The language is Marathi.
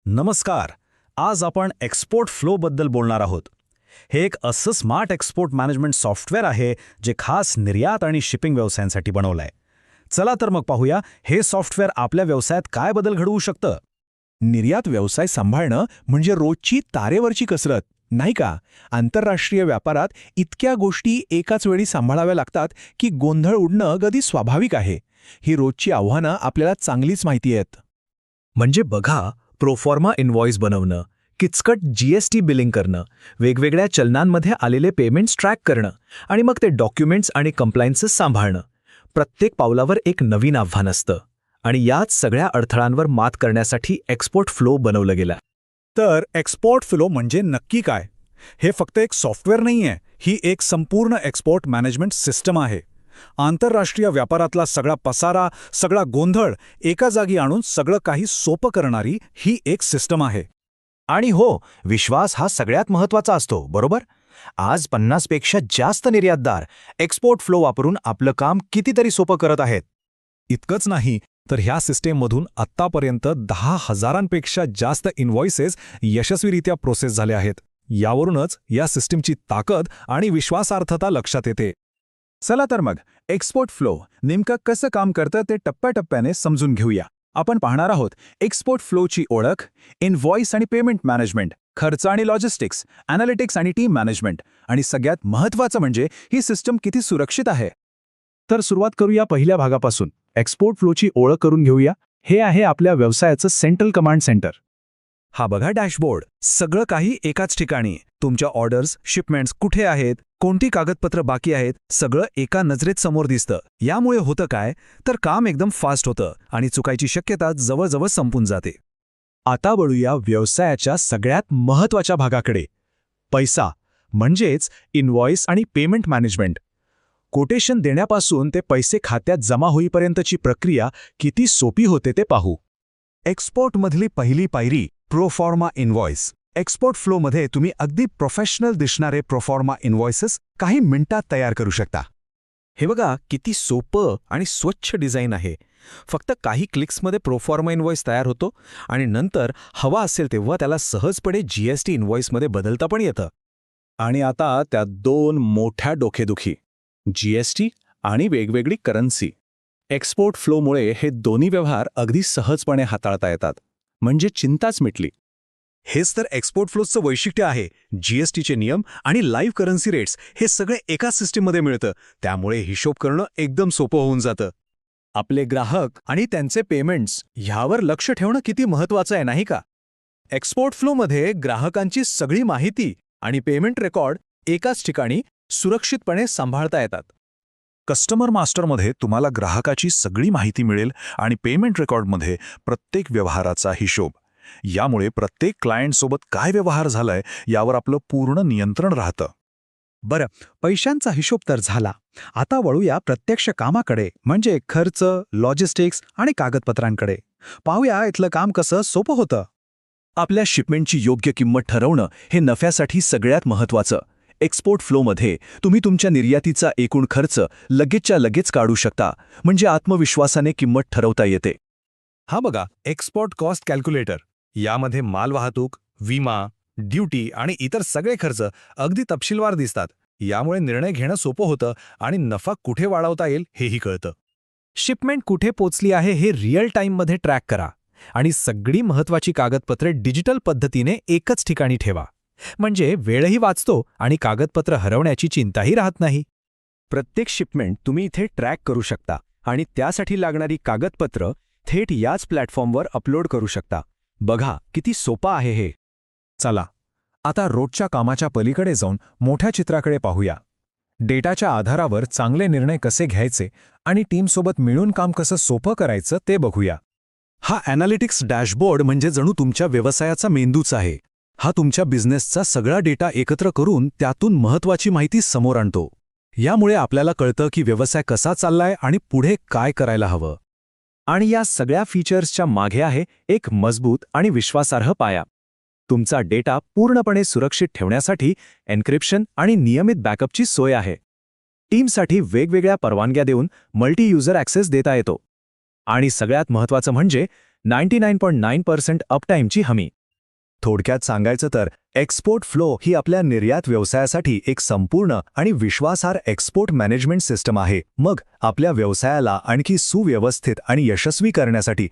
नमस्कार. आज आपण एक्सपोर्ट फ्लो बद्दल बोलणार आहोत. हे एक असं स्मार्ट एक्सपोर्ट मॅनेजमेंट सॉफ्टवेअर आहे जे खास निर्यात आणि शिपिंग व्यवसायांसाठी बनवलं आहे. चला तर मग पाहूया हे सॉफ्टवेअर आपल्या व्यवसायात काय बदल घडवू शकतं. निर्यात व्यवसाय सांभाळणं म्हणजे रोजची तारेवरची कसरत, नाही का? आंतरराष्ट्रीय व्यापारात इतक्या गोष्टी एकाच वेळी सांभाळाव्या लागतात की गोंधळ उडणं अगदी स्वाभाविक आहे. ही रोजची आव्हानं आपल्याला चांगलीच माहिती आहेत. म्हणजे बघा, प्रोफॉर्मा इनव्हॉइस बनवणं, किचकट जीएसटी बिलिंग करणं, वेगवेगळ्या चलनांमध्ये आलेले पेमेंट्स ट्रॅक करणं आणि मग ते डॉक्युमेंट्स आणि कंप्लायन्सेस सांभाळणं. प्रत्येक पावलावर एक नवीन आव्हान असतं आणि याच सगळ्या अडथळ्यांवर मात करण्यासाठी एक्सपोर्ट फ्लो बनवलं गेलं. तर एक्सपोर्ट फ्लो म्हणजे नक्की काय? हे फक्त एक सॉफ्टवेअर नाहीये, ही एक संपूर्ण एक्सपोर्ट मॅनेजमेंट सिस्टम आहे. आंतरराष्ट्रीय व्यापारातला सगळा पसारा, सगळा गोंधळ एका जागी आणून सगळं काही सोपं करणारी ही एक सिस्टम आहे. आणि हो, विश्वास हा सगळ्यात महत्त्वाचा असतो, बरोबर? आज 50 पेक्षा जास्त निर्यातदार एक्सपोर्ट फ्लो वापरून आपलं काम कितीतरी सोपं करत आहेत. इतकंच नाही तर ह्या सिस्टीममधून आत्तापर्यंत 10,000पेक्षा जास्त इनव्हॉइसेस यशस्वीरित्या प्रोसेस झाले आहेत. यावरूनच या सिस्टीमची ताकद आणि विश्वासार्हता लक्षात येते. चला तर मग एक्सपोर्ट फ्लो नेमकं कसं काम करतं ते टप्प्याटप्प्याने समजून घेऊया. आपण पाहणार आहोत एक्सपोर्ट फ्लोची ओळख, इनव्हॉइस आणि पेमेंट मॅनेजमेंट, खर्च आणि लॉजिस्टिक्स, अॅनालिटिक्स आणि टीम मॅनेजमेंट, आणि सगळ्यात महत्त्वाचं म्हणजे ही सिस्टम किती सुरक्षित आहे. तर सुरुवात करूया पहिल्या भागापासून. एक्सपोर्ट फ्लोची ओळख करून घेऊया. हे आहे आपल्या व्यवसायाचं सेंट्रल कमांड सेंटर. हा बघा डॅशबोर्ड. सगळं काही एकाच ठिकाणी. तुमच्या ऑर्डर्स, शिपमेंट्स कुठे आहेत, कोणती कागदपत्र बाकी आहेत, सगळं एका नजरेत समोर दिसतं. यामुळे होतं काय, तर काम एकदम फास्ट होतं आणि चुकायची शक्यता जवळजवळ संपून जाते. आता वळूया व्यवसायाच्या सगळ्यात महत्त्वाच्या भागाकडे, पैसा, म्हणजेच इनव्हॉइस आणि पेमेंट मॅनेजमेंट. कोटेशन देण्यापासून ते पैसे खात्यात जमा होईपर्यंतची प्रक्रिया किती सोपी होते ते पाहू. एक्सपोर्टमधली पहिली पायरी प्रोफॉर्मा इनव्हॉइस. एक्सपोर्ट फ्लोमध्ये तुम्ही अगदी प्रोफेशनल दिसणारे प्रोफॉर्मा इनव्हॉइसेस काही मिनिटात तयार करू शकता. हे बघा, किती सोपं आणि स्वच्छ डिझाईन आहे. फक्त काही क्लिक्समध्ये प्रोफॉर्मा इनव्हॉइस तयार होतो आणि नंतर हवा असेल तेव्हा त्याला सहजपणे जीएसटी इनव्हॉइसमध्ये बदलता पण येतं. आणि आता त्या दोन मोठ्या डोकेदुखी, जीएसटी आणि वेगवेगळी करन्सी. एक्सपोर्ट फ्लोमुळे हे दोन्ही व्यवहार अगदी सहजपणे हाताळता येतात. म्हणजे चिंताच मिटली. हेच तर एक्सपोर्ट फ्लोचं वैशिष्ट्य आहे. जीएसटीचे नियम आणि लाईव्ह करन्सी रेट्स हे सगळे एकाच सिस्टीममध्ये मिळतं. त्यामुळे हिशोब करणं एकदम सोपं होऊन जातं. आपले ग्राहक आणि त्यांचे पेमेंट्स ह्यावर लक्ष ठेवणं किती महत्त्वाचं आहे, नाही का? एक्सपोर्ट फ्लोमध्ये ग्राहकांची सगळी माहिती आणि पेमेंट रेकॉर्ड एकाच ठिकाणी सुरक्षितपणे सांभाळता येतात. कस्टमर मास्टरमध्ये तुम्हाला ग्राहकाची सगळी माहिती मिळेल आणि पेमेंट रेकॉर्डमध्ये प्रत्येक व्यवहाराचा हिशोब. यामुळे प्रत्येक क्लायंटसोबत काय व्यवहार झालाय यावर आपलं पूर्ण नियंत्रण राहतं. बरं, पैशांचा हिशोब तर झाला. आता वळूया प्रत्यक्ष कामाकडे, म्हणजे खर्च, लॉजिस्टिक्स आणि कागदपत्रांकडे. पाहूया इथलं काम कसं सोपं होतं. आपल्या शिपमेंटची योग्य किंमत ठरवणं हे नफ्यासाठी सगळ्यात महत्त्वाचं. एक्सपोर्ट फ्लोमध्ये तुम्ही तुमच्या निर्यातीचा एकूण खर्च लगेचच्या लगेच काढू शकता, म्हणजे आत्मविश्वासाने किंमत ठरवता येते. हा बघा एक्सपोर्ट कॉस्ट कॅल्क्युलेटर. यामध्ये मालवाहतूक, विमा, ड्युटी आणि इतर सगळे खर्च अगदी तपशीलवार दिसतात. यामुळे निर्णय घेणं सोपं होतं आणि नफा कुठे वाढवता येईल हेही कळतं. शिपमेंट कुठे पोचली आहे हे रिअल टाईममध्ये ट्रॅक करा आणि सगळी महत्त्वाची कागदपत्रे डिजिटल पद्धतीने एकच ठिकाणी ठेवा. म्हणजे वेळही वाचतो आणि कागदपत्र हरवण्याची चिंताही राहत नाही. प्रत्येक शिपमेंट तुम्ही इथे ट्रॅक करू शकता आणि त्यासाठी लागणारी कागदपत्र थेट याच प्लॅटफॉर्मवर अपलोड करू शकता. बघा किती सोपं आहे हे. चला आता रोजच्या कामाच्या पलीकडे जाऊन मोठ्या चित्राकडे पाहूया. डेटाच्या आधारावर चांगले निर्णय कसे घ्यायचे आणि टीमसोबत मिळून काम कसं सोपं करायचं ते बघूया. हा ॲनालिटिक्स डॅशबोर्ड म्हणजे जणू तुमच्या व्यवसायाचा मेंदूच आहे. हा तुमच्या बिझनेसचा सगळा डेटा एकत्र करून त्यातून महत्त्वाची माहिती समोर आणतो. यामुळे आपल्याला कळतं की व्यवसाय कसा चाललाय आणि पुढे काय करायला हवं. आणि या सगळ्या फीचर्सच्या मागे आहे एक मजबूत आणि विश्वासार्ह पाया. तुमचा डेटा पूर्णपणे सुरक्षित ठेवण्यासाठी एन्क्रिप्शन आणि नियमित बॅकअपची सोय आहे. टीमसाठी वेगवेगळ्या परवानग्या देऊन मल्टी युजर ॲक्सेस देता येतो. आणि सगळ्यात महत्त्वाचं म्हणजे 99.9% अपटाईमची हमी. थोडक्यात सांगायचं तर एक्सपोर्ट फ्लो ही आपल्या निर्यात व्यवसायासाठी एक संपूर्ण आणि विश्वासार्ह एक्सपोर्ट मॅनेजमेंट सिस्टम आहे. मग आपल्या व्यवसायाला आणखी सुव्यवस्थित आणि यशस्वी करण्यासाठी